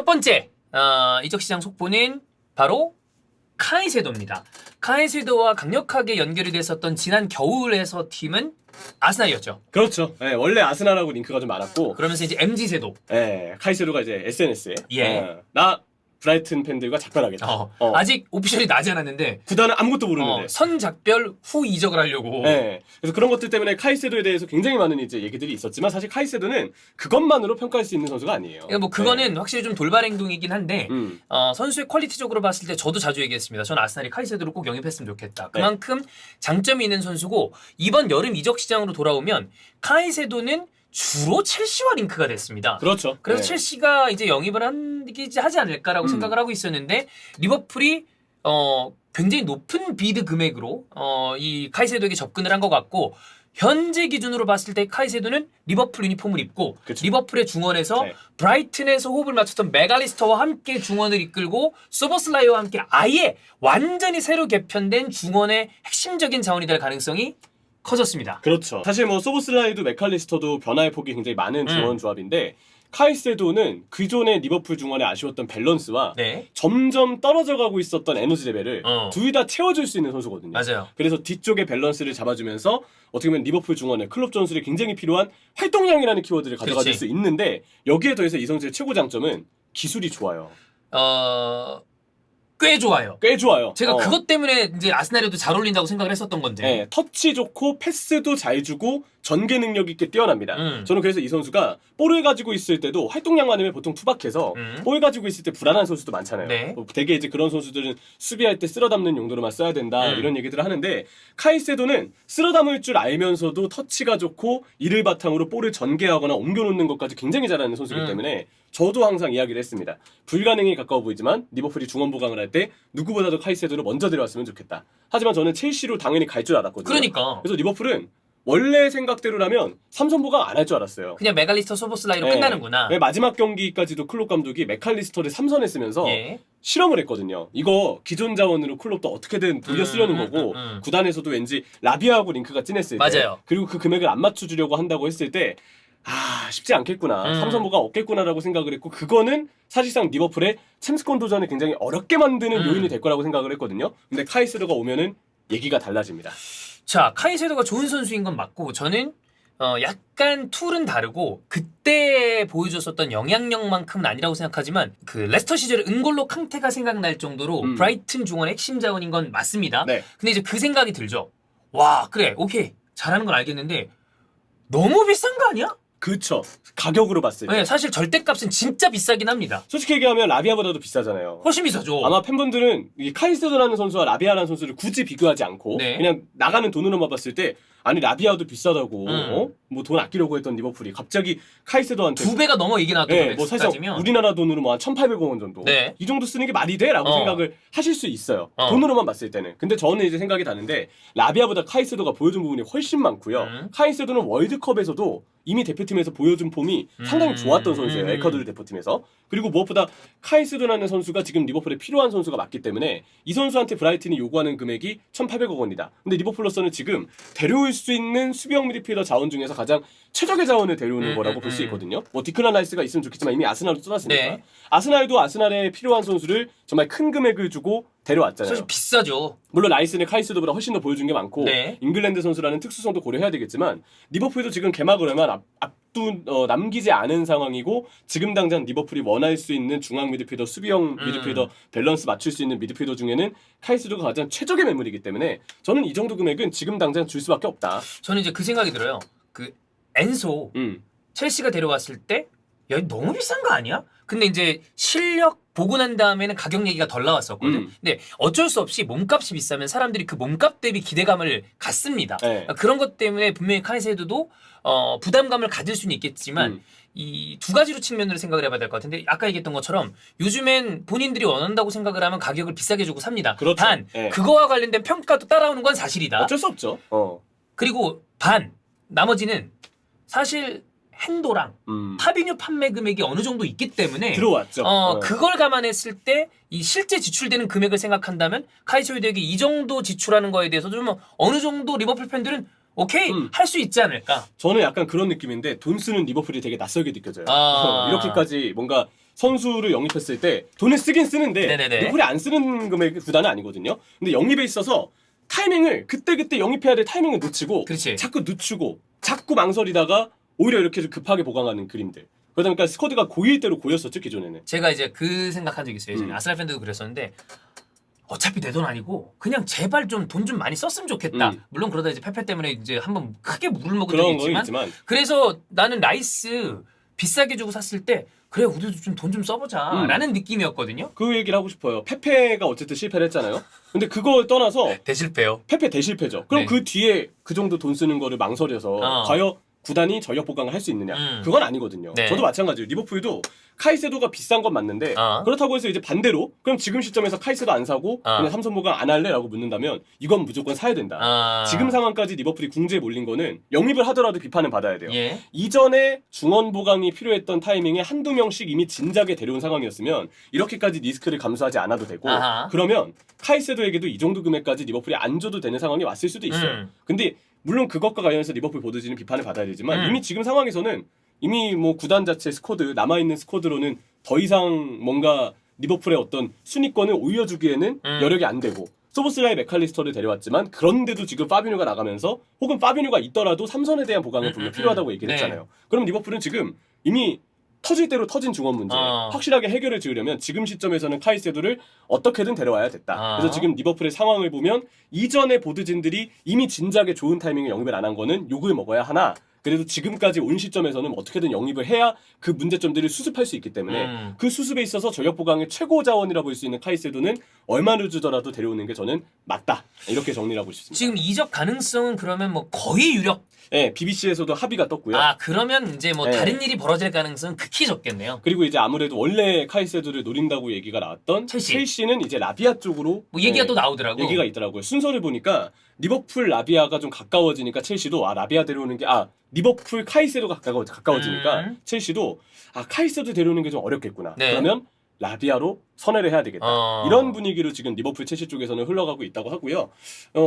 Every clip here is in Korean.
첫 번째 이적 시장 속보는 바로 카이세도입니다. 카이세도와 강력하게 연결이 됐었던 지난 겨울에서 팀은 아스날이었죠. 그렇죠. 예, 원래 아스날하고 링크가 좀 많았고, 그러면서 이제 MZ세도. 예, 카이세도가 이제 SNS에 예. 나 브라이튼 팬들과 작별하겠다. 아직 오피셜이 나지 않았는데 구단은 아무것도 모르는데. 선작별 후 이적을 하려고. 네. 그래서 그런 것들 때문에 카이세도에 대해서 굉장히 많은 이제 얘기들이 있었지만 사실 카이세도는 그것만으로 평가할 수 있는 선수가 아니에요. 그러니까 뭐 그거는 확실히 좀 돌발 행동이긴 한데 음. 선수의 퀄리티적으로 봤을 때 저도 자주 얘기했습니다. 저는 아스날이 카이세도를 꼭 영입했으면 좋겠다. 그만큼 장점이 있는 선수고 이번 여름 이적 시장으로 돌아오면 카이세도는 주로 첼시와 링크가 됐습니다. 그렇죠. 그래서 네. 첼시가 이제 영입을 하지 않을까라고 생각을 하고 있었는데 리버풀이 굉장히 높은 비드 금액으로 이 카이세도에게 접근을 한 것 같고 현재 기준으로 봤을 때 카이세도는 리버풀 유니폼을 입고 그쵸. 리버풀의 중원에서 네. 브라이튼에서 호흡을 맞췄던 맥알리스터와 함께 중원을 이끌고 소버슬라이와 함께 아예 완전히 새로 개편된 중원의 핵심적인 자원이 될 가능성이 커졌습니다. 그렇죠. 사실 뭐 소보슬라이도 맥칼리스터도 변화의 폭이 굉장히 많은 중원 조합인데 카이세도는 그전에 리버풀 중원에 아쉬웠던 밸런스와 네. 점점 떨어져가고 있었던 에너지 레벨을 둘 다 채워줄 수 있는 선수거든요. 맞아요. 그래서 뒤쪽의 밸런스를 잡아주면서 어떻게 보면 리버풀 중원에 클럽 전술에 굉장히 필요한 활동량이라는 키워드를 가져가 줄 그렇지. 수 있는데 여기에 더해서 이 선수의 최고 장점은 기술이 좋아요. 꽤 좋아요. 꽤 좋아요. 제가 그것 때문에 이제 아스날에도 잘 어울린다고 생각을 했었던 건데. 네, 터치 좋고 패스도 잘 주고 전개 능력 있게 뛰어납니다. 저는 그래서 이 선수가 볼을 가지고 있을 때도 활동량 많으면 보통 투박해서 볼 가지고 있을 때 불안한 선수도 많잖아요. 네. 뭐 되게 이제 그런 선수들은 수비할 때 쓸어 담는 용도로만 써야 된다 이런 얘기들을 하는데 카이세도는 쓸어 담을 줄 알면서도 터치가 좋고 이를 바탕으로 볼을 전개하거나 옮겨놓는 것까지 굉장히 잘하는 선수이기 때문에 저도 항상 이야기를 했습니다. 불가능에 가까워 보이지만 리버풀이 중원 보강을 할 때 누구보다도 카이세도를 먼저 데려왔으면 좋겠다. 하지만 저는 첼시로 당연히 갈 줄 알았거든요. 그러니까. 그래서 리버풀은 원래 생각대로라면 삼선 보강 안 할 줄 알았어요. 그냥 메갈리스터 소보슬라이로 네. 끝나는구나. 네, 마지막 경기까지도 클롭 감독이 맥칼리스터를 3선에 쓰면서 예. 실험을 했거든요. 이거 기존 자원으로 클롭도 어떻게든 돌려 쓰려는 거고 구단에서도 왠지 라비아하고 링크가 진했을 때 맞아요. 그리고 그 금액을 안 맞춰주려고 한다고 했을 때 쉽지 않겠구나. 삼선 보강 없겠구나라고 생각을 했고 그거는 사실상 리버풀의 챔스권 도전을 굉장히 어렵게 만드는 요인이 될 거라고 생각을 했거든요. 근데 카이세도가 오면은 얘기가 달라집니다. 자, 카이세도가 좋은 선수인 건 맞고 저는 약간 툴은 다르고 그때 보여줬었던 영향력만큼은 아니라고 생각하지만 그 레스터 시절에 은골로 캉테가 생각날 정도로 브라이튼 중원의 핵심 자원인 건 맞습니다. 네. 근데 이제 그 생각이 들죠. 와, 그래, 오케이, 잘하는 건 알겠는데 너무 비싼 거 아니야? 그쵸. 가격으로 봤을 때. 네, 사실 절대값은 진짜 비싸긴 합니다. 솔직히 얘기하면 라비아보다도 비싸잖아요. 훨씬 비싸죠. 아마 팬분들은 이 카이세도라는 선수와 라비아라는 선수를 굳이 비교하지 않고 네. 그냥 나가는 돈으로만 봤을 때 아니 라비아도 비싸다고 뭐 돈 아끼려고 했던 리버풀이 갑자기 카이세도한테 2배가 넘어 이게 나왔던 네, 뭐 사실 따지면 우리나라 돈으로 뭐 한 1,800억 원 정도 네. 이 정도 쓰는 게 말이 돼? 라고 생각을 하실 수 있어요. 돈으로만 봤을 때는. 근데 저는 이제 생각이 다른데 라비아보다 카이세도가 보여준 부분이 훨씬 많고요. 카이세도는 월드컵에서도 이미 대표팀에서 보여준 폼이 상당히 좋았던 선수예요. 에콰도르 대표팀에서. 그리고 무엇보다 카이세도라는 선수가 지금 리버풀에 필요한 선수가 맞기 때문에 이 선수한테 브라이튼이 요구하는 금액이 1,800억 원이다. 근데 리버풀로서는 지금 데려올 수 있는 수비형 미드필더 자원 중에서 가장 최적의 자원을 데려오는 거라고 볼 수 있거든요. 뭐 디클란 라이스가 있으면 좋겠지만 이미 아스날로 떠났으니까. 네. 아스날도 아스날에 필요한 선수를 정말 큰 금액을 주고 데려왔잖아요. 사실 비싸죠. 물론 라이스는 카이세도보다 훨씬 더 보여준 게 많고 네. 잉글랜드 선수라는 특수성도 고려해야 되겠지만 리버풀도 지금 개막을 하면 남기지 않은 상황이고 지금 당장 리버풀이 원할 수 있는 중앙 미드필더 수비형 미드필더 밸런스 맞출 수 있는 미드필더 중에는 카이세도가 가장 최적의 매물이기 때문에 저는 이 정도 금액은 지금 당장 줄 수밖에 없다. 저는 이제 그 생각이 들어요. 그 엔소 첼시가 데려왔을 때 야, 너무 비싼 거 아니야? 근데 이제 실력 보고 난 다음에는 가격 얘기가 덜 나왔었거든. 근데 어쩔 수 없이 몸값이 비싸면 사람들이 그 몸값 대비 기대감을 갖습니다. 네. 그런 것 때문에 분명히 카이세도도 부담감을 가질 수는 있겠지만 이 두 가지로 측면으로 생각을 해봐야 될 것 같은데 아까 얘기했던 것처럼 요즘엔 본인들이 원한다고 생각을 하면 가격을 비싸게 주고 삽니다. 그렇죠. 단 네. 그거와 관련된 평가도 따라오는 건 사실이다. 어쩔 수 없죠. 그리고 나머지는 사실 핸도랑 파비뉴 판매 금액이 어느 정도 있기 때문에 들어왔죠. 그걸 감안했을 때 이 실제 지출되는 금액을 생각한다면 카이세도에게 이 정도 지출하는 거에 대해서 좀 어느 정도 리버풀 팬들은 오케이 할 수 있지 않을까. 저는 약간 그런 느낌인데 돈 쓰는 리버풀이 되게 낯설게 느껴져요. 아. 이렇게까지 뭔가 선수를 영입했을 때 돈을 쓰긴 쓰는데 네네네. 리버풀이 안 쓰는 금액 구단은 아니거든요. 근데 영입에 있어서 타이밍을 그때 영입해야 될 타이밍을 놓치고 그렇지. 자꾸 늦추고 자꾸 망설이다가 오히려 이렇게 좀 급하게 보강하는 그림들. 그러다 보니까 스쿼드가 고일 대로 고였었죠 기존에는. 제가 이제 그 생각한 적이 있어요. 예전에 아스날 팬들도 그랬었는데 어차피 내 돈 아니고 그냥 제발 좀 돈 좀 많이 썼으면 좋겠다. 물론 그러다 이제 페페 때문에 이제 한번 크게 물을 먹은 적이 있지만 그래서 나는 라이스 비싸게 주고 샀을 때 그래 우리도 좀 돈 좀 써보자 라는 느낌이었거든요. 그 얘기를 하고 싶어요. 페페가 어쨌든 실패를 했잖아요. 근데 그걸 떠나서 대실패요. 페페 대실패죠. 그럼 네. 그 뒤에 그 정도 돈 쓰는 거를 망설여서 과연 구단이 전력 보강을 할 수 있느냐? 그건 아니거든요. 네. 저도 마찬가지예요. 리버풀도 카이세도가 비싼 건 맞는데 그렇다고 해서 이제 반대로 그럼 지금 시점에서 카이세도 안 사고 그냥 삼성 보강 안 할래라고 묻는다면 이건 무조건 사야 된다. 지금 상황까지 리버풀이 궁지에 몰린 거는 영입을 하더라도 비판은 받아야 돼요. 예. 이전에 중원 보강이 필요했던 타이밍에 한두 명씩 이미 진작에 데려온 상황이었으면 이렇게까지 리스크를 감수하지 않아도 되고 그러면 카이세도에게도 이 정도 금액까지 리버풀이 안 줘도 되는 상황이 왔을 수도 있어요. 근데 물론 그것과 관련해서 리버풀 보드지는 비판을 받아야 되지만 이미 지금 상황에서는 이미 뭐 구단 자체 스쿼드 남아있는 스쿼드로는 더 이상 뭔가 리버풀의 어떤 순위권을 올려주기에는 여력이 안 되고 소보슬라이 맥칼리스터를 데려왔지만 그런데도 지금 파비뉴가 나가면서 혹은 파비뉴가 있더라도 삼선에 대한 보강은 분명 필요하다고 얘기를 했잖아요. 그럼 리버풀은 지금 이미 터질 대로 터진 중원 문제 확실하게 해결을 지으려면 지금 시점에서는 카이세도를 어떻게든 데려와야 됐다. 그래서 지금 리버풀의 상황을 보면 이전의 보드진들이 이미 진작에 좋은 타이밍에 영입을 안 한 거는 욕을 먹어야 하나 그래도 지금까지 온 시점에서는 어떻게든 영입을 해야 그 문제점들을 수습할 수 있기 때문에 그 수습에 있어서 전력 보강의 최고 자원이라 볼 수 있는 카이세도는 얼마를 주더라도 데려오는 게 저는 맞다. 이렇게 정리를 하고 싶습니다. 지금 이적 가능성은 그러면 뭐 거의 유력. 네, BBC에서도 합의가 떴고요. 그러면 이제 뭐 다른 일이 벌어질 가능성은 극히 적겠네요. 그리고 이제 아무래도 원래 카이세도를 노린다고 얘기가 나왔던 첼시는 이제 라비아 쪽으로 뭐 얘기가 또 나오더라고. 얘기가 있더라고요. 순서를 보니까 리버풀 라비아가 좀 가까워지니까 첼시도 첼시도 데려오는 게 리버풀 카이세도가 가까워지니까 첼시도 카이세도 데려오는 게 좀 어렵겠구나. 네. 그러면 라비아로 선회를 해야 되겠다. 이런 분위기로 지금 리버풀 첼시 쪽에서는 흘러가고 있다고 하고요.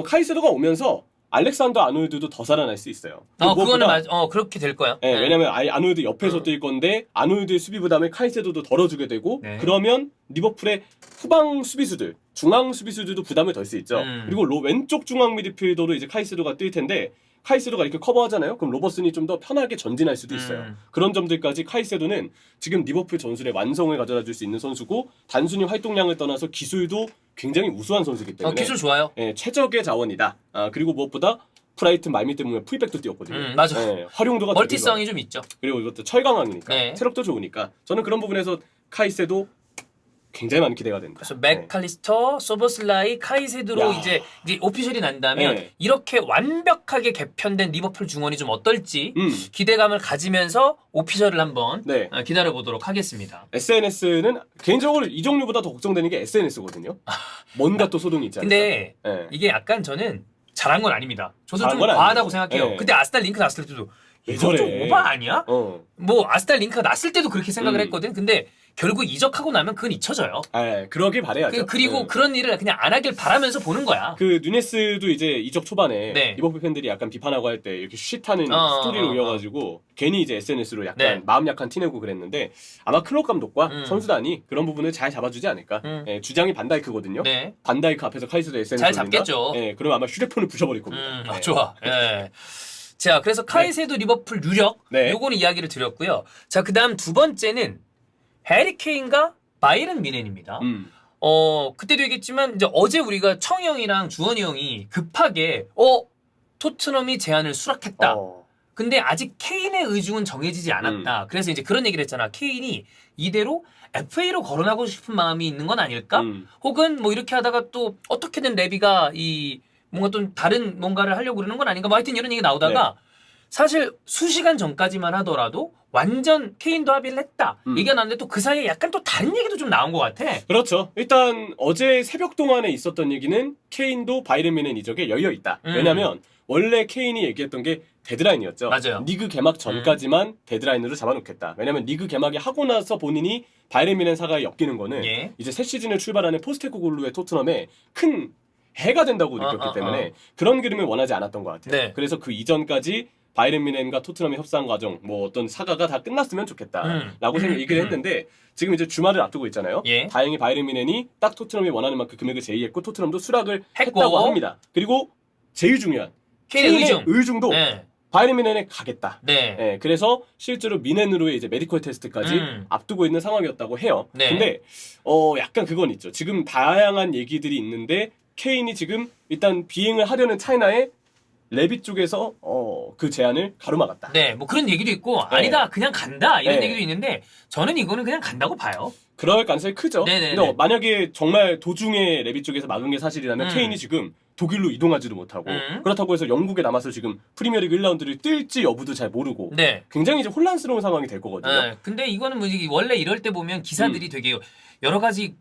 카이세도가 오면서 알렉산더 아놀드도 더 살아날 수 있어요. 그거는 그렇게 될 거야. 네, 왜냐면 아놀드 옆에서 뛸 건데 아놀드의 수비 부담을 카이세도도 덜어주게 되고 그러면 리버풀의 후방 수비수들, 중앙 수비수들도 부담을 덜 수 있죠. 그리고 왼쪽 중앙 미드필더로 이제 카이세도가 뛸 텐데 카이세도가 이렇게 커버하잖아요. 그럼 로버슨이 좀 더 편하게 전진할 수도 있어요. 그런 점들까지 카이세도는 지금 리버풀 전술의 완성을 가져다 줄 수 있는 선수고 단순히 활동량을 떠나서 기술도 굉장히 우수한 선수이기 때문에 기술 좋아요. 최적의 자원이다. 그리고 무엇보다 브라이튼 말미 때문에 풀백도 뛰었거든요. 맞아. 활용도가 멀티성이 좀 있죠. 그리고 이것도 철강왕이니까 체력도 좋으니까 저는 그런 부분에서 카이세도 굉장히 많이 기대가 됩니다. 그래서 맥칼리스터, 소보슬라이, 카이세드로 이제 오피셜이 난다면 이렇게 완벽하게 개편된 리버풀 중원이 좀 어떨지 기대감을 가지면서 오피셜을 한번 기다려보도록 하겠습니다. SNS는 개인적으로 이 종류보다 더 걱정되는 게 SNS거든요. 뭔가 또 소동이 있지 않을까. 근데 이게 약간 저는 잘한 건 아닙니다. 저도 좀 과하다고 생각해요. 그때 아스날 링크 났을 때도 이거 좀 오바 아니야? 뭐 아스날 링크가 났을 때도 그렇게 생각을 했거든. 근데 결국 이적하고 나면 그건 잊혀져요. 그러길 바라야죠. 그리고 그런 일을 그냥 안 하길 바라면서 보는 거야. 그 누네스도 이제 이적 초반에 리버풀 팬들이 약간 비판하고 할 때 이렇게 쉿하는 스토리를 올려가지고 괜히 이제 SNS로 약간 마음 약한 티내고 그랬는데 아마 클럽 감독과 선수단이 그런 부분을 잘 잡아주지 않을까. 주장이 반다이크거든요. 반다이크 앞에서 카이스도 SNS 잘 잡겠죠. 그럼 아마 휴대폰을 부셔버릴 겁니다. 좋아. 자, 그래서 카이세도 리버풀 유력 요거는 이야기를 드렸고요. 자, 그다음 두 번째는 해리 케인과 바이런 미넨입니다. 그때도 얘기했지만 이제 어제 우리가 청이 형이랑 주원이 형이 급하게 토트넘이 제안을 수락했다. 근데 아직 케인의 의중은 정해지지 않았다. 그래서 이제 그런 얘기를 했잖아. 케인이 이대로 FA로 거론하고 싶은 마음이 있는 건 아닐까? 혹은 뭐 이렇게 하다가 또 어떻게든 레비가 뭔가 또 다른 뭔가를 하려고 그러는 건 아닌가? 뭐 하여튼 이런 얘기 나오다가 사실 수시간 전까지만 하더라도 완전 케인도 합의를 했다. 얘기가 나왔는데 또 그 사이에 약간 또 다른 얘기도 좀 나온 것 같아. 그렇죠. 일단 어제 새벽 동안에 있었던 얘기는 케인도 바이런 미넨 이적에 열려있다. 왜냐면 원래 케인이 얘기했던 게 데드라인이었죠. 맞아요. 리그 개막 전까지만 데드라인으로 잡아놓겠다. 왜냐면 리그 개막이 하고 나서 본인이 바이런 미넨 사가에 엮이는 거는 이제 새 시즌을 출발하는 포스테코글루의 토트넘에 큰 해가 된다고 느꼈기 때문에 그런 그림을 원하지 않았던 것 같아요. 네. 그래서 그 이전까지 바이에른 뮌헨과 토트넘의 협상 과정, 뭐 어떤 사과가 다 끝났으면 좋겠다라고 얘기를 했는데 지금 이제 주말을 앞두고 있잖아요. 예. 다행히 바이에른 뮌헨이 딱 토트넘이 원하는 만큼 금액을 제의했고 토트넘도 수락을 했고. 했다고 합니다. 그리고 제일 중요한 케인의 의중도 네. 바이에른 뮌헨에 가겠다. 네. 예, 그래서 실제로 뮌헨으로의 이제 메디컬 테스트까지 앞두고 있는 상황이었다고 해요. 네. 근데 약간 그건 있죠. 지금 다양한 얘기들이 있는데 케인이 지금 일단 비행을 하려는 차이나의 레비 쪽에서 그 제안을 가로막았다. 네, 뭐 그런 얘기도 있고 아니다 그냥 간다 이런 얘기도 있는데 저는 이거는 그냥 간다고 봐요. 그럴 가능성이 크죠. 네네네. 근데 만약에 정말 도중에 레비 쪽에서 막은 게 사실이라면 케인이 지금 독일로 이동하지도 못하고 그렇다고 해서 영국에 남아서 지금 프리미어리그 1라운드를 뛸지 여부도 잘 모르고 네. 굉장히 이제 혼란스러운 상황이 될 거거든요. 네. 근데 이거는 뭐 원래 이럴 때 보면 기사들이 되게 여러 가지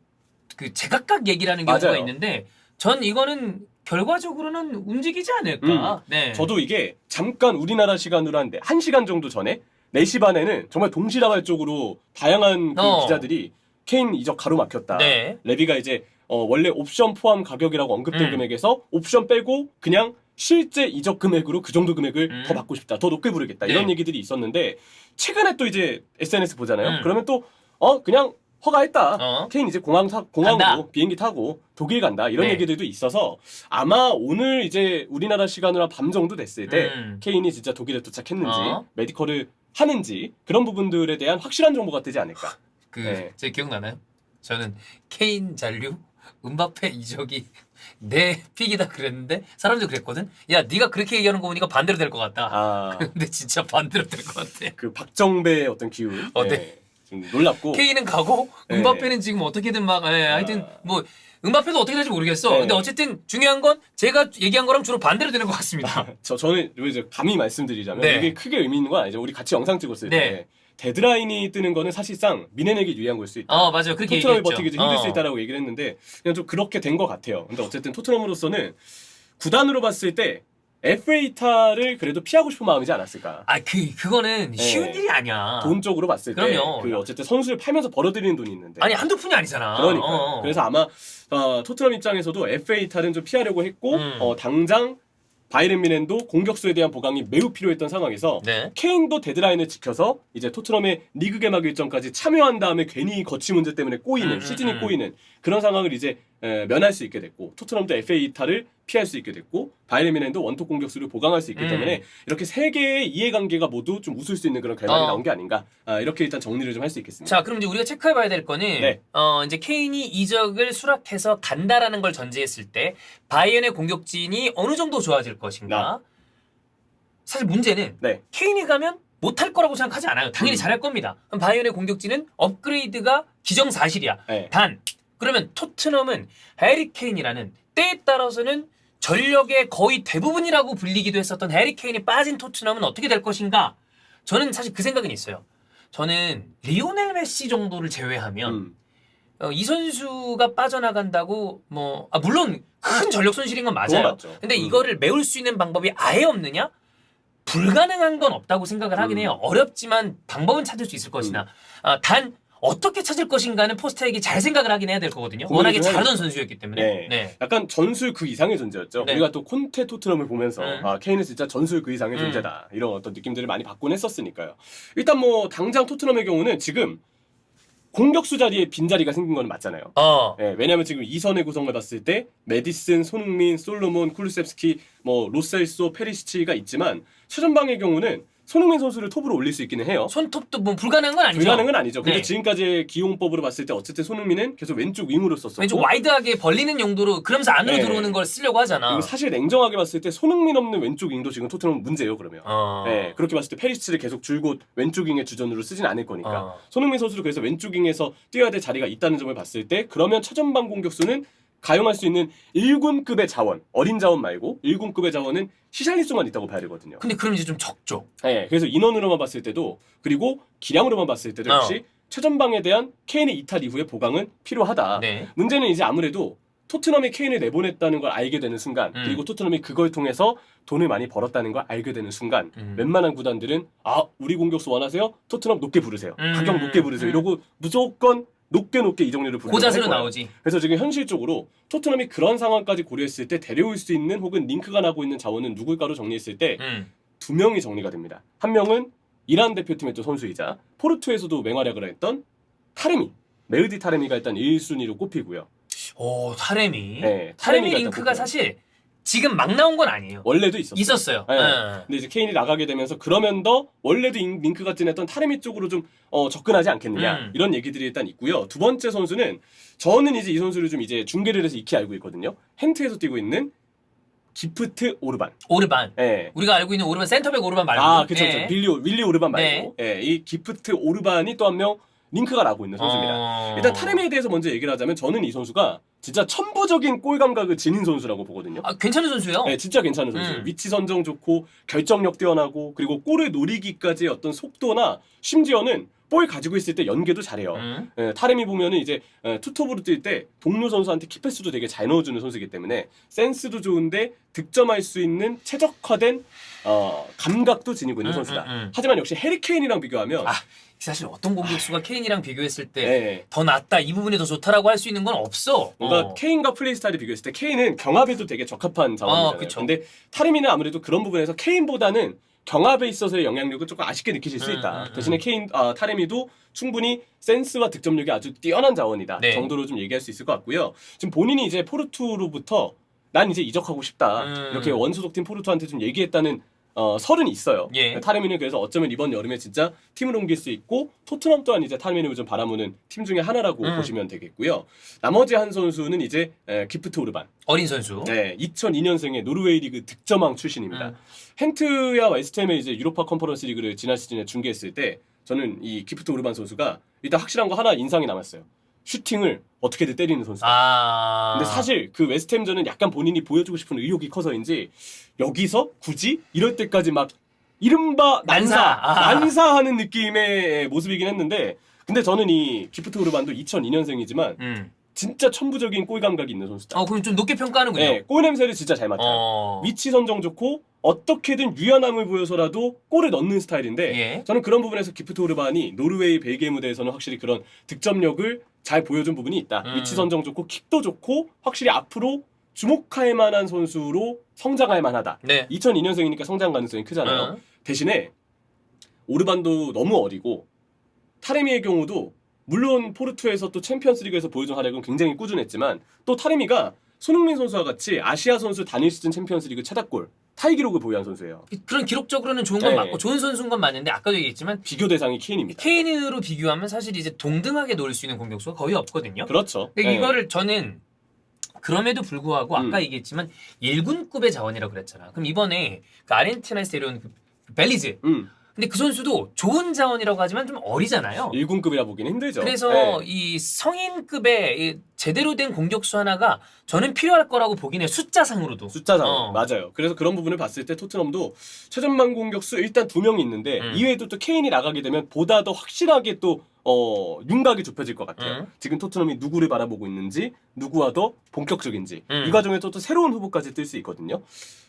그 제각각 얘기라는 경우가 맞아요. 있는데 전 이거는 결과적으로는 움직이지 않을까. 네. 저도 이게 잠깐 우리나라 시간으로 한 1시간 정도 전에 4시 반에는 정말 동시다발적으로 다양한 그 기자들이 케인 이적 가로막혔다. 네. 레비가 이제 원래 옵션 포함 가격이라고 언급된 금액에서 옵션 빼고 그냥 실제 이적 금액으로 그 정도 금액을 더 받고 싶다. 더 높게 부르겠다. 네. 이런 얘기들이 있었는데 최근에 또 이제 SNS 보잖아요. 그러면 또 그냥 허가했다. 케인 이제 공항으로 간다. 비행기 타고 독일 간다. 이런 네. 얘기들도 있어서 아마 오늘 이제 우리나라 시간으로 한 밤 정도 됐을 때 케인이 진짜 독일에 도착했는지 메디컬을 하는지 그런 부분들에 대한 확실한 정보가 뜨지 않을까. 제 기억나나요? 저는 케인 잔류 음바페 이적이 내 픽이다 그랬는데 사람들이 그랬거든. 야, 네가 그렇게 얘기하는 거 보니까 반대로 될 것 같다. 근데 진짜 반대로 될 것 같아. 그 박정배의 어떤 기운. 네. 좀 놀랍고. 케인은 가고 음바페는 지금 어떻게든 막 하여튼 뭐 음바페도 어떻게 될지 모르겠어. 근데 어쨌든 중요한 건 제가 얘기한 거랑 주로 반대로 되는 것 같습니다. 저는 이제 감히 말씀드리자면 네. 이게 크게 의미 있는 건 아니죠. 우리 같이 영상 찍었을 때 데드라인이 뜨는 거는 사실상 뮌헨에게 유리한 걸 수 있다. 맞아요. 그렇게 토트넘이 얘기했죠. 버티기 좀 힘들 수 있다라고 얘기를 했는데 그냥 좀 그렇게 된 것 같아요. 근데 어쨌든 토트넘으로서는 구단으로 봤을 때 FA타를 그래도 피하고 싶은 마음이지 않았을까. 그거는 쉬운 일이 아니야. 돈 쪽으로 봤을 때 그럼요. 그 어쨌든 선수를 팔면서 벌어들이는 돈이 있는데 아니 한두 푼이 아니잖아. 그러니까 그래서 아마 토트넘 입장에서도 FA타는 좀 피하려고 했고 당장 바이에른 뮌헨도 공격수에 대한 보강이 매우 필요했던 상황에서 케인도 데드라인을 지켜서 이제 토트넘의 리그 개막 일정까지 참여한 다음에 괜히 거치 문제 때문에 꼬이는 시즌이 꼬이는 그런 상황을 이제 면할 수 있게 됐고 토트넘도 FA타를 피할 수 있게 됐고 바이에른 뮌헨도 원톱 공격수를 보강할 수 있기 때문에 이렇게 세 개의 이해관계가 모두 좀 웃을 수 있는 그런 결말이 나온 게 아닌가 이렇게 일단 정리를 좀 할 수 있겠습니다. 자, 그럼 이제 우리가 체크해봐야 될 거는 이제 케인이 이적을 수락해서 간다라는 걸 전제했을 때 바이에른의 공격진이 어느 정도 좋아질 것인가. 사실 문제는 케인이 가면 못할 거라고 생각하지 않아요. 당연히 잘할 겁니다. 그럼 바이에른의 공격진은 업그레이드가 기정사실이야. 단 그러면 토트넘은 해리 케인이라는 때에 따라서는 전력의 거의 대부분이라고 불리기도 했었던 해리 케인이 빠진 토트넘은 어떻게 될 것인가? 저는 사실 그 생각은 있어요. 저는 리오넬 메시 정도를 제외하면 이 선수가 빠져나간다고 물론 큰 전력 손실인 건 맞아요. 근데 이거를 메울 수 있는 방법이 아예 없느냐? 불가능한 건 없다고 생각을 하긴 해요. 어렵지만 방법은 찾을 수 있을 것이나 단 어떻게 찾을 것인가는 포스트에게 잘 생각을 하긴 해야 될 거거든요. 워낙에 잘하던 선수였기 때문에. 약간 전술 그 이상의 존재였죠. 우리가 또 콘테 토트넘을 보면서 케인은 진짜 전술 그 이상의 존재다. 이런 어떤 느낌들을 많이 받곤 했었으니까요. 일단 뭐 당장 토트넘의 경우는 지금 공격수 자리에 빈자리가 생긴 건 맞잖아요. 왜냐하면 지금 2선의 구성을 봤을 때 메디슨, 손흥민, 솔로몬, 쿨루셉스키, 로셀소, 페리시치가 있지만 최전방의 경우는 손흥민 선수를 톱으로 올릴 수 있기는 해요. 손톱도 뭐 불가능한 건 아니죠. 불가능은 아니죠. 근데 지금까지의 기용법으로 봤을 때 어쨌든 손흥민은 계속 왼쪽 윙으로 썼었고 왼쪽 와이드하게 벌리는 용도로 그러면서 안으로 들어오는 걸 쓰려고 하잖아. 그리고 사실 냉정하게 봤을 때 손흥민 없는 왼쪽 윙도 지금 토트넘은 문제예요. 그러면 그렇게 봤을 때 페리시치를 계속 줄곧 왼쪽 윙의 주전으로 쓰진 않을 거니까 손흥민 선수도 그래서 왼쪽 윙에서 뛰어야 될 자리가 있다는 점을 봤을 때 그러면 최전방 공격수는 가용할 수 있는 1군급의 자원, 어린 자원 말고 1군급의 자원은 히샬리송만 있다고 봐야 되거든요. 근데 그럼 이제 좀 적죠. 그래서 인원으로만 봤을 때도 그리고 기량으로만 봤을 때도 역시 최전방에 대한 케인의 이탈 이후의 보강은 필요하다. 문제는 이제 아무래도 토트넘이 케인을 내보냈다는 걸 알게 되는 순간 그리고 토트넘이 그걸 통해서 돈을 많이 벌었다는 걸 알게 되는 순간 웬만한 구단들은 우리 공격수 원하세요? 토트넘 높게 부르세요. 가격 높게 부르세요. 이러고 무조건 높게 이적료를 부르는 고자세로 나오지. 그래서 지금 현실적으로 토트넘이 그런 상황까지 고려했을 때 데려올 수 있는 혹은 링크가 나고 있는 자원은 누굴까로 정리했을 때 두 명이 정리가 됩니다. 한 명은 이란 대표팀의 또 선수이자 포르투에서도 맹활약을 했던 타레미, 메흐디 타레미가 일단 1순위로 꼽히고요. 오, 타레미. 네, 타레미 타레미가 링크가 일단 사실 지금 막 나온 건 아니에요. 원래도 있었어요. 있었어요. 네. 근데 이제 케인이 나가게 되면서 그러면 더 원래도 링크가 진했던 타레미 쪽으로 좀 접근하지 않겠느냐 이런 얘기들이 일단 있고요. 두 번째 선수는 저는 이제 이 선수를 좀 이제 중계를 해서 익히 알고 있거든요. 헨트에서 뛰고 있는 기프트 오르반. 오르반. 네. 우리가 알고 있는 오르반 센터백 오르반 말고. 아, 그쵸. 예. 윌리 오르반 말고. 예, 이 기프트 오르반이 또 한 명 링크가 나고 있는 선수입니다. 일단 타레미에 대해서 먼저 얘기를 하자면 저는 이 선수가 진짜 천부적인 골 감각을 지닌 선수라고 보거든요. 아, 괜찮은 선수예요. 네, 진짜 괜찮은 선수. 위치 선정 좋고 결정력 뛰어나고 그리고 골을 노리기까지의 어떤 속도나 심지어는 볼 가지고 있을 때 연계도 잘해요. 예, 타레미 보면은 이제 투톱으로 뛸 때 동료 선수한테 키패스도 되게 잘 넣어주는 선수이기 때문에 센스도 좋은데 득점할 수 있는 최적화된 감각도 지니고 있는 선수다. 하지만 역시 해리 케인이랑 비교하면 사실 어떤 공격수가 케인이랑 비교했을 때 더 낫다, 이 부분이 더 좋다라고 할 수 있는 건 없어. 뭔가 케인과 플레이 스타일을 비교했을 때 케인은 경합에도 되게 적합한 자원이잖아요. 근데 타레미는 아무래도 그런 부분에서 케인보다는 경합에 있어서의 영향력을 조금 아쉽게 느끼실 수 있다. 대신에 타레미도 충분히 센스와 득점력이 아주 뛰어난 자원이다 정도로 좀 얘기할 수 있을 것 같고요. 지금 본인이 이제 포르투로부터 난 이제 이적하고 싶다 이렇게 원소속팀 포르투한테 좀 얘기했다는 설은 있어요. 타레미는 그래서 어쩌면 이번 여름에 진짜 팀을 옮길 수 있고 토트넘 또한 이제 타레미를 좀 바라보는 팀 중에 하나라고 보시면 되겠고요. 나머지 한 선수는 이제 기프트 오르반. 어린 선수. 네, 2002년생의 노르웨이 리그 득점왕 출신입니다. 헨트야 웨스트햄의 이제 유로파 컨퍼런스 리그를 지난 시즌에 중계했을 때 저는 이 기프트 오르반 선수가 일단 확실한 거 하나 인상이 남았어요. 슈팅을 어떻게든 때리는 선수다. 근데 사실 그 웨스트햄전은 약간 본인이 보여주고 싶은 의욕이 커서인지 여기서 굳이 이럴 때까지 막 이른바 난사하는 느낌의 모습이긴 했는데 근데 저는 이 기프트 오르반도 2002년생이지만 진짜 천부적인 골 감각이 있는 선수다. 그럼 좀 높게 평가하는군요. 네, 골 냄새를 진짜 잘 맡아요. 위치 선정 좋고 어떻게든 유연함을 보여서라도 골을 넣는 스타일인데 저는 그런 부분에서 기프트 오르반이 노르웨이 벨기에 무대에서는 확실히 그런 득점력을 잘 보여준 부분이 있다. 위치 선정 좋고 킥도 좋고 확실히 앞으로 주목할 만한 선수로 성장할 만하다. 2002년생이니까 성장 가능성이 크잖아요. 대신에 오르반도 너무 어리고 타레미의 경우도 물론 포르투에서 또 챔피언스리그에서 보여준 활약은 굉장히 꾸준했지만 또 타레미가 손흥민 선수와 같이 아시아 선수 단일 시즌 챔피언스리그 최다골 타이 기록을 보유한 선수예요. 그런 기록적으로는 좋은 건 맞고 좋은 선수인 건 맞는데 아까도 얘기했지만 비교 대상이 케인입니다. 케인으로 비교하면 사실 이제 동등하게 노릴 수 있는 공격수가 거의 없거든요. 그렇죠. 근데 이거를 저는 그럼에도 불구하고 아까 얘기했지만 1군급의 자원이라고 그랬잖아. 그럼 이번에 그 아르헨티나에서 데려온 그 벨리즈. 근데 그 선수도 좋은 자원이라고 하지만 좀 어리잖아요. 1군급이라 보기는 힘들죠. 그래서 이 성인급의 이 제대로 된 공격수 하나가 저는 필요할 거라고 보긴 해요. 숫자상으로도. 숫자상 맞아요. 그래서 그런 부분을 봤을 때 토트넘도 최전방 공격수 일단 2명이 있는데 이외에도 또 케인이 나가게 되면 보다 더 확실하게 또 윤곽이 좁혀질 것 같아요. 지금 토트넘이 누구를 바라보고 있는지 누구와 더 본격적인지 이 과정에서 또 새로운 후보까지 뜰 수 있거든요.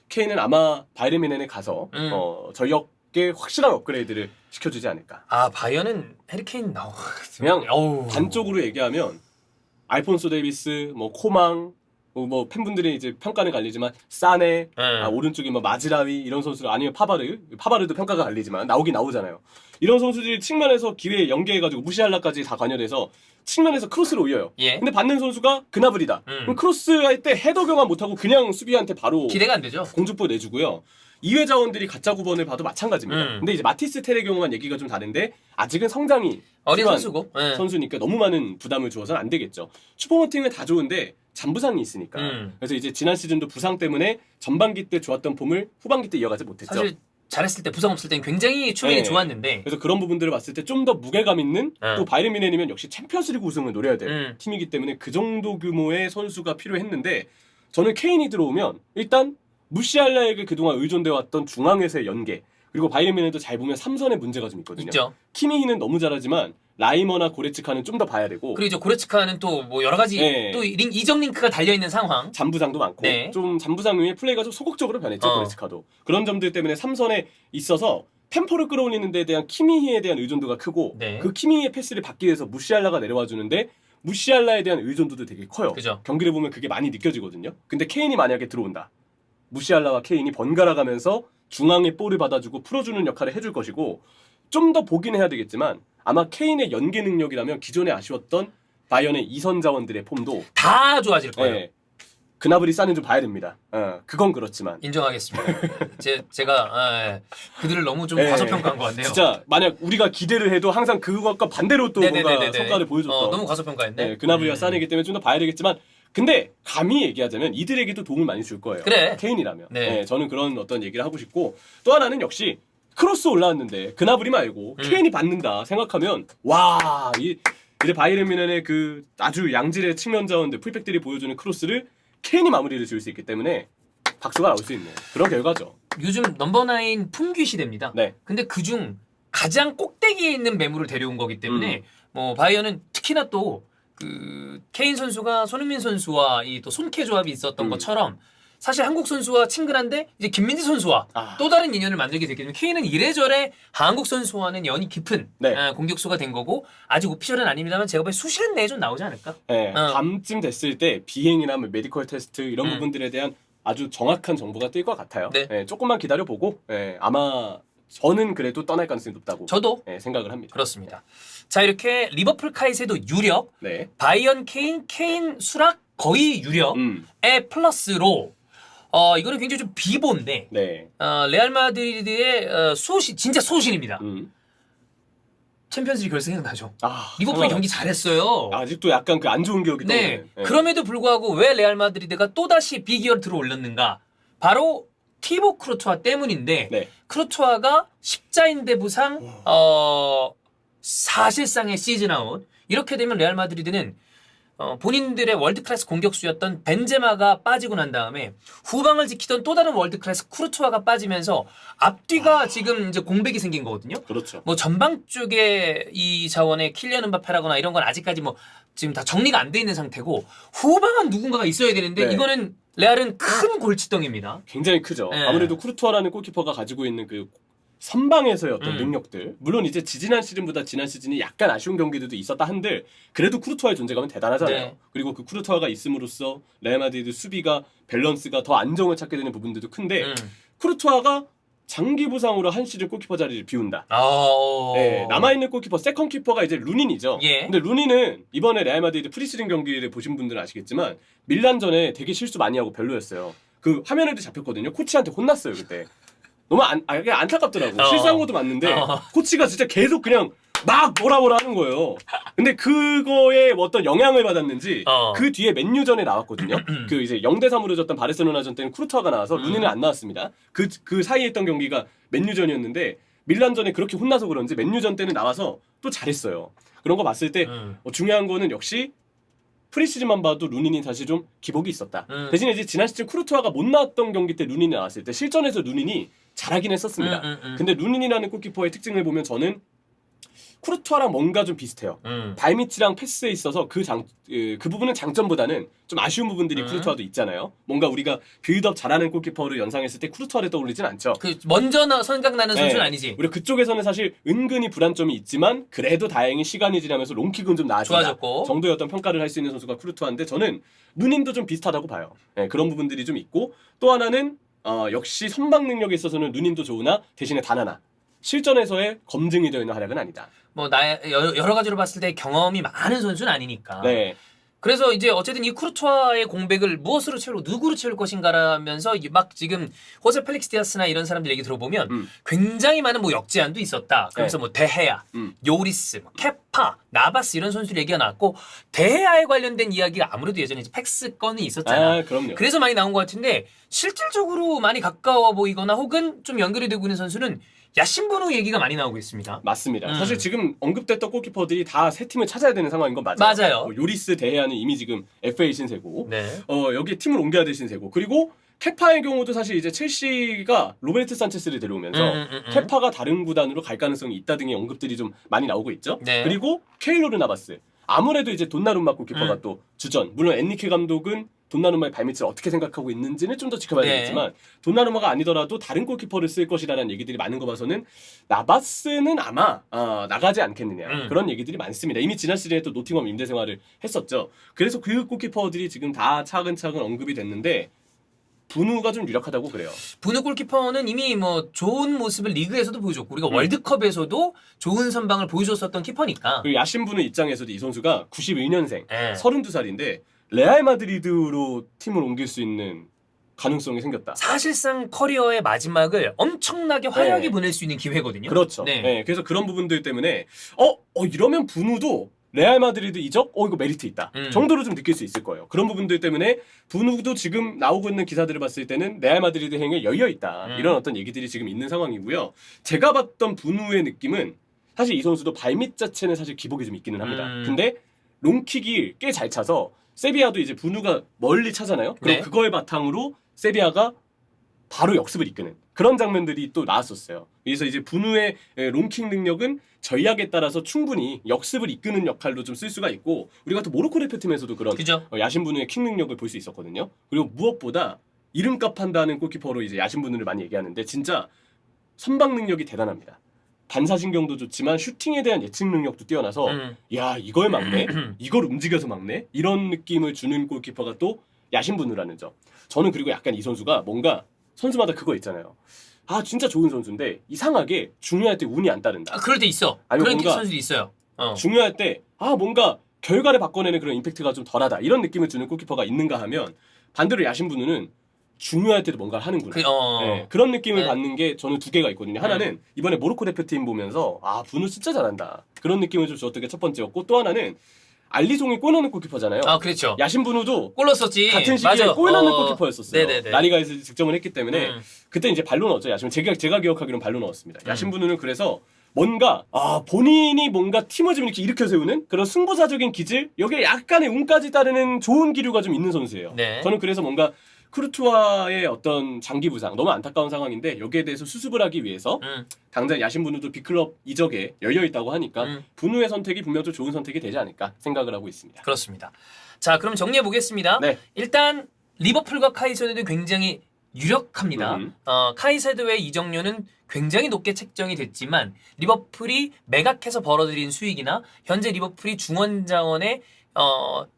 케인은 아마 바이에른 뮌헨에 가서 전력 확실한 업그레이드를 시켜주지 않을까. 바이언은 해리케인 그냥 단적으로 얘기하면 알폰소 데이비스, 뭐 코망, 뭐 팬분들이 이제 평가는 갈리지만 사네, 오른쪽에 뭐 마즈라위 이런 선수들 아니면 파바르도 평가가 갈리지만 나오긴 나오잖아요. 이런 선수들이 측면에서 기회에 연계해가지고 무시할라까지 다 관여돼서 측면에서 크로스를 올려요. 근데 받는 선수가 그나브리다. 그럼 크로스 할 때 헤더 경합 못하고 그냥 수비한테 바로 기대가 안 되죠. 공중볼 내주고요. 이외 자원들이 가짜 9번을 봐도 마찬가지입니다. 근데 이제 마티스 텔의 경우만 얘기가 좀 다른데 아직은 성장이 어린 선수고 선수니까 너무 많은 부담을 주어서는 안 되겠죠. 슈퍼모팅은 다 좋은데 잔부상이 있으니까. 그래서 이제 지난 시즌도 부상 때문에 전반기 때 좋았던 폼을 후반기 때 이어가지 못했죠. 사실 잘했을 때 부상 없을 때는 굉장히 추격이 좋았는데 그래서 그런 부분들을 봤을 때 좀 더 무게감 있는 또 바이에른 뮌헨이면 역시 챔피언스리그 우승을 노려야 될 팀이기 때문에 그 정도 규모의 선수가 필요했는데 저는 케인이 들어오면 일단 무시알라에게 그동안 의존되어 왔던 중앙에서의 연계 그리고 바이에른 뮌헨도 잘 보면 3선에 문제가 좀 있거든요. 있죠. 키미히는 너무 잘하지만 라이머나 고레츠카는 좀 더 봐야 되고 그리고 이제 고레츠카는 또 뭐 여러 가지 또 이적 링크가 달려 있는 상황. 잔부상도 많고 좀 잔부상 후에 플레이가 좀 소극적으로 변했죠. 고레츠카도 그런 점들 때문에 3선에 있어서 템포를 끌어올리는 데 대한 키미히에 대한 의존도가 크고 네. 그 키미히의 패스를 받기 위해서 무시알라가 내려와 주는데 무시알라에 대한 의존도도 되게 커요. 그죠. 경기를 보면 그게 많이 느껴지거든요. 근데 케인이 만약에 들어온다. 무시알라와 케인이 번갈아 가면서 중앙에 볼을 받아주고 풀어주는 역할을 해줄 것이고 좀 더 보긴 해야 되겠지만 아마 케인의 연계 능력이라면 기존에 아쉬웠던 바이언의 이선 자원들의 폼도 다 좋아질 거예요. 예, 그나브리 싸는 좀 봐야 됩니다. 그건 그렇지만 인정하겠습니다. 제가 그들을 너무 좀 예, 과소평가한 것 같네요. 진짜 만약 우리가 기대를 해도 항상 그것과 반대로 또 뭔가 네네네네네. 성과를 보여줬던 너무 과소평가했네. 예, 그나브리가 싸내기 때문에 좀 더 봐야 되겠지만 근데 감히 얘기하자면 이들에게도 도움을 많이 줄 거예요. 그래. 케인이라면. 네. 예, 저는 그런 어떤 얘기를 하고 싶고 또 하나는 역시 크로스 올라왔는데 그나브리 말고 케인이 받는다 생각하면 와 이제 바이에른 뮌헨의 그 아주 양질의 측면 자원들 풀백들이 보여주는 크로스를 케인이 마무리를 지을 수 있기 때문에 박수가 나올 수 있는 그런 결과죠. 요즘 넘버9 품귀 시대입니다. 네. 근데 그중 가장 꼭대기에 있는 매물을 데려온 거기 때문에 뭐 바이어는 특히나 또 그 케인 선수가 손흥민 선수와 이 또 손캐 조합이 있었던 것처럼 사실 한국 선수와 친근한데 이제 김민재 선수와 또 다른 인연을 만들게 됐기 때문에 케인은 이래저래 한국 선수와는 연이 깊은 네. 공격수가 된 거고 아직 오피셜은 아닙니다만 제가 보기엔 수시는 내에 좀 나오지 않을까? 네, 밤쯤 됐을 때 비행이나 뭐 메디컬 테스트 이런 부분들에 대한 아주 정확한 정보가 뜰 것 같아요. 네. 네, 조금만 기다려보고 아마 저는 그래도 떠날 가능성이 높다고 저도 생각을 합니다. 그렇습니다. 자 이렇게 리버풀 카이세도 유력, 네. 바이언 케인 수락 거의 유력의 플러스로 이거는 굉장히 좀 비보인데 네. 레알 마드리드의 소신 진짜 소신입니다. 챔피언스리그 결승 생각나죠? 리버풀이 경기 잘했어요. 아직도 약간 그 안 좋은 기억이 네. 떠오르는. 그럼에도 불구하고 왜 레알 마드리드가 또다시 비기어를 들어 올렸는가? 바로 티보 크루투아 때문인데 네. 크루투아가 십자인대 부상 사실상의 시즌 아웃. 이렇게 되면 레알 마드리드는 본인들의 월드클래스 공격수였던 벤제마가 빠지고 난 다음에 후방을 지키던 또 다른 월드클래스 크루투아가 빠지면서 앞뒤가 지금 이제 공백이 생긴 거거든요. 그렇죠. 뭐 전방 쪽에 이 자원에 킬리안 음바페라거나 이런 건 아직까지 뭐 지금 다 정리가 안 돼 있는 상태고 후방은 누군가가 있어야 되는데 네. 이거는 레알은 큰 골칫덩입니다. 굉장히 크죠. 네. 아무래도 쿠르투아라는 골키퍼가 가지고 있는 그 선방에서의 어떤 능력들 물론 이제 지난 시즌보다 지난 시즌이 약간 아쉬운 경기들도 있었다 한들 그래도 쿠르투아의 존재감은 대단하잖아요. 네. 그리고 그 쿠르투아가 있음으로써 레알 마드리드 수비가 밸런스가 더 안정을 찾게 되는 부분들도 큰데 쿠르투아가 장기 부상으로 한 시즌 골키퍼 자리를 비운다. 네, 남아있는 골키퍼 세컨 키퍼가 이제 루닌이죠. 예. 근데 루닌은 이번에 레알 마드리드 프리시즌 경기를 보신 분들은 아시겠지만 밀란전에 되게 실수 많이 하고 별로였어요. 그 화면에도 잡혔거든요. 코치한테 혼났어요 그때. 너무 그냥 안타깝더라고. 실수한 것도 맞는데 코치가 진짜 계속 그냥 막 뭐라 하는 거예요. 근데 그거에 어떤 영향을 받았는지 그 뒤에 맨유전에 나왔거든요. 그 이제 0대3으로 졌던 바르셀로나전 때는 쿠르투아가 나와서 루니는 안 나왔습니다. 그 사이에 있던 경기가 맨유전이었는데 밀란전에 그렇게 혼나서 그런지 맨유전 때는 나와서 또 잘했어요. 그런 거 봤을 때 중요한 거는 역시 프리시즌만 봐도 루닌이 사실 좀 기복이 있었다. 대신에 이제 지난 시즌 쿠르투아가 못 나왔던 경기 때 루닌이 나왔을 때 실전에서 루닌이 잘하긴 했었습니다. 근데 루닌이라는 골키퍼의 특징을 보면 저는 쿠르투아랑 뭔가 좀 비슷해요. 발밑이랑 패스에 있어서 그 부분은 장점보다는 좀 아쉬운 부분들이 쿠르투아도 있잖아요. 뭔가 우리가 빌드업 잘하는 골키퍼를 연상했을 때 쿠르투아를 떠올리진 않죠. 그 먼저 생각나는 선수는 아니지. 우리가 그쪽에서는 사실 은근히 불안점이 있지만 그래도 다행히 시간이 지나면서 롱킥은 좀 나아진다 좋아졌고. 정도의 어떤 평가를 할 수 있는 선수가 쿠르투아인데 저는 누닌도 좀 비슷하다고 봐요. 네, 그런 부분들이 좀 있고 또 하나는 역시 선방 능력에 있어서는 누닌도 좋으나 대신에 단 하나 실전에서의 검증이 되어 있는 활약은 아니다. 뭐 여러 가지로 봤을 때 경험이 많은 선수는 아니니까. 네. 그래서 이제 어쨌든 이 쿠르투아의 공백을 무엇으로 채우고 누구로 채울 것인가라면서 막 지금 호세 펠릭스 디아스나 이런 사람들 얘기 들어보면 굉장히 많은 뭐 역제안도 있었다. 그래서 뭐 데헤야, 요리스, 뭐 케파, 나바스 이런 선수들 얘기가 나왔고 데헤야에 관련된 이야기가 아무래도 예전에 이제 팩스 건이 있었잖아. 그럼요. 그래서 많이 나온 것 같은데 실질적으로 많이 가까워 보이거나 혹은 좀 연결이 되고 있는 선수는 야신보노 얘기가 많이 나오고 있습니다. 맞습니다. 사실 지금 언급됐던 골키퍼들이 다 새 팀을 찾아야 되는 상황인 건 맞아요. 맞아요. 요리스 대해야는 이미 지금 FA 신세고 네. 여기 팀을 옮겨야 될 신세고 그리고 케파의 경우도 사실 이제 첼시가 로베르트 산체스를 데려오면서 케파가 다른 구단으로 갈 가능성이 있다 등의 언급들이 좀 많이 나오고 있죠. 네. 그리고 케일로르 나바스 아무래도 이제 돈나룸마 골키퍼가 또 주전 물론 엔리케 감독은 돈나루마의 발밑을 어떻게 생각하고 있는지는 좀 더 지켜봐야 네. 되겠지만 돈나루마가 아니더라도 다른 골키퍼를 쓸 것이라는 얘기들이 많은 거 봐서는 나바스는 아마 나가지 않겠느냐 그런 얘기들이 많습니다. 이미 지난 시즌에 또 노팅엄 임대 생활을 했었죠. 그래서 그 골키퍼들이 지금 다 차근차근 언급이 됐는데 분우가 좀 유력하다고 그래요. 분우 골키퍼는 이미 뭐 좋은 모습을 리그에서도 보여줬고 우리가 월드컵에서도 좋은 선방을 보여줬었던 키퍼니까. 그리고 야신 분우 입장에서도 이 선수가 91년생, 네. 32살인데 레알 마드리드로 팀을 옮길 수 있는 가능성이 생겼다. 사실상 커리어의 마지막을 엄청나게 화려하게 네. 보낼 수 있는 기회거든요. 그렇죠. 네. 네, 그래서 그런 부분들 때문에 이러면 분우도 레알 마드리드 이적? 이거 메리트 있다. 정도로 좀 느낄 수 있을 거예요. 그런 부분들 때문에 분우도 지금 나오고 있는 기사들을 봤을 때는 레알 마드리드 행에 열려 있다. 이런 어떤 얘기들이 지금 있는 상황이고요. 제가 봤던 분우의 느낌은 사실 이 선수도 발밑 자체는 사실 기복이 좀 있기는 합니다. 근데 롱킥이 꽤 잘 차서 세비야도 이제 분우가 멀리 차잖아요. 그럼 네. 그거의 바탕으로 세비야가 바로 역습을 이끄는 그런 장면들이 또 나왔었어요. 그래서 이제 분우의 롱킥 능력은 전략에 따라서 충분히 역습을 이끄는 역할로 좀 쓸 수가 있고 우리가 또 모로코 대표팀에서도 그런 그죠? 야신 분우의 킥 능력을 볼 수 있었거든요. 그리고 무엇보다 이름값 한다는 골키퍼로 이제 야신 분우를 많이 얘기하는데 진짜 선방 능력이 대단합니다. 반사신경도 좋지만 슈팅에 대한 예측 능력도 뛰어나서 야 이걸 막네? 이걸 움직여서 막네? 이런 느낌을 주는 골키퍼가 또 야신 분우라는 점. 저는 그리고 약간 이 선수가 뭔가 선수마다 그거 있잖아요. 진짜 좋은 선수인데 이상하게 중요할 때 운이 안 따른다. 그럴 때 있어. 아니, 그런 뭔가 선수도 있어요. 중요할 때 뭔가 결과를 바꿔내는 그런 임팩트가 좀 덜하다. 이런 느낌을 주는 골키퍼가 있는가 하면 반대로 야신 분우는 중요할 때도 뭔가를 하는구나. 네, 그런 느낌을 받는 게 저는 두 개가 있거든요. 하나는 이번에 모로코 대표팀 보면서 분우 진짜 잘한다. 그런 느낌을 좀 줬던 게 첫 번째였고 또 하나는 알리송이 골 넣는 골키퍼잖아요. 그렇죠. 야신 분우도 골 넣었었지. 같은 시기에 맞아. 골 넣는 골키퍼였었어요. 네네네. 라리가에서 득점을 했기 때문에 그때 이제 발로 넣었죠. 야신 제가 기억하기로는 발로 넣었습니다. 야신 분우는 그래서 뭔가 본인이 뭔가 팀을 좀 이렇게 일으켜 세우는 그런 승부사적인 기질 여기에 약간의 운까지 따르는 좋은 기류가 좀 있는 선수예요. 네. 저는 그래서 뭔가 크루투아의 어떤 장기 부상 너무 안타까운 상황인데 여기에 대해서 수습을 하기 위해서 당장 야신 분우도 빅클럽 이적에 열려 있다고 하니까 분우의 선택이 분명 좀 좋은 선택이 되지 않을까 생각을 하고 있습니다. 그렇습니다. 자, 그럼 정리해 보겠습니다. 네. 일단 리버풀과 카이세도는 굉장히 유력합니다. 카이세도의 이적료는 굉장히 높게 책정이 됐지만 리버풀이 매각해서 벌어들인 수익이나 현재 리버풀이 중원 자원에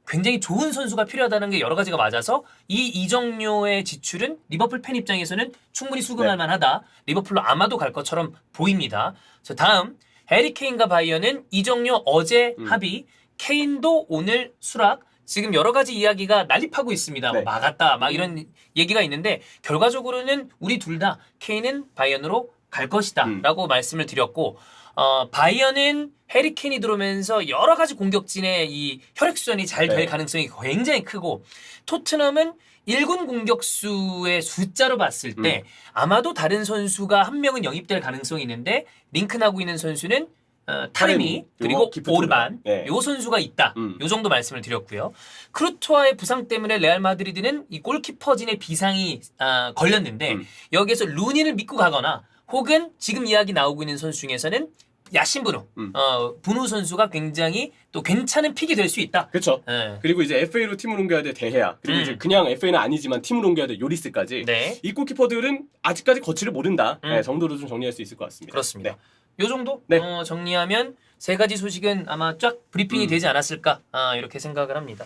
굉장히 좋은 선수가 필요하다는 게 여러 가지가 맞아서 이 이적료의 지출은 리버풀 팬 입장에서는 충분히 수긍할 만하다. 리버풀로 아마도 갈 것처럼 보입니다. 자, 다음 해리 케인과 바이언은 이적료 어제 합의, 케인도 오늘 수락. 지금 여러 가지 이야기가 난립하고 있습니다. 네. 막았다, 막 이런 얘기가 있는데 결과적으로는 우리 둘 다 케인은 바이언으로 갈 것이다라고 말씀을 드렸고 바이언은 해리 케인이 들어오면서 여러 가지 공격진의 이 혈액순환이 잘 될 가능성이 굉장히 크고 토트넘은 1군 공격수의 숫자로 봤을 때 아마도 다른 선수가 한 명은 영입될 가능성이 있는데 링크나고 있는 선수는 타레미 그리고 오르반 요 선수가 있다. 요 정도 말씀을 드렸고요. 크루투아의 부상 때문에 레알 마드리드는 이 골키퍼진의 비상이 걸렸는데 여기에서 루니를 믿고 가거나 혹은 지금 이야기 나오고 있는 선수 중에서는 야신 분우, 분우 선수가 굉장히 또 괜찮은 픽이 될 수 있다. 그렇죠. 그리고 이제 FA로 팀을 옮겨야 돼 대해야. 그리고 이제 그냥 FA는 아니지만 팀을 옮겨야 돼 요리스까지. 네. 이 골키퍼들은 아직까지 거치를 모른다. 정도로 좀 정리할 수 있을 것 같습니다. 그렇습니다. 네. 요 정도 네. 정리하면 세 가지 소식은 아마 쫙 브리핑이 되지 않았을까 이렇게 생각을 합니다.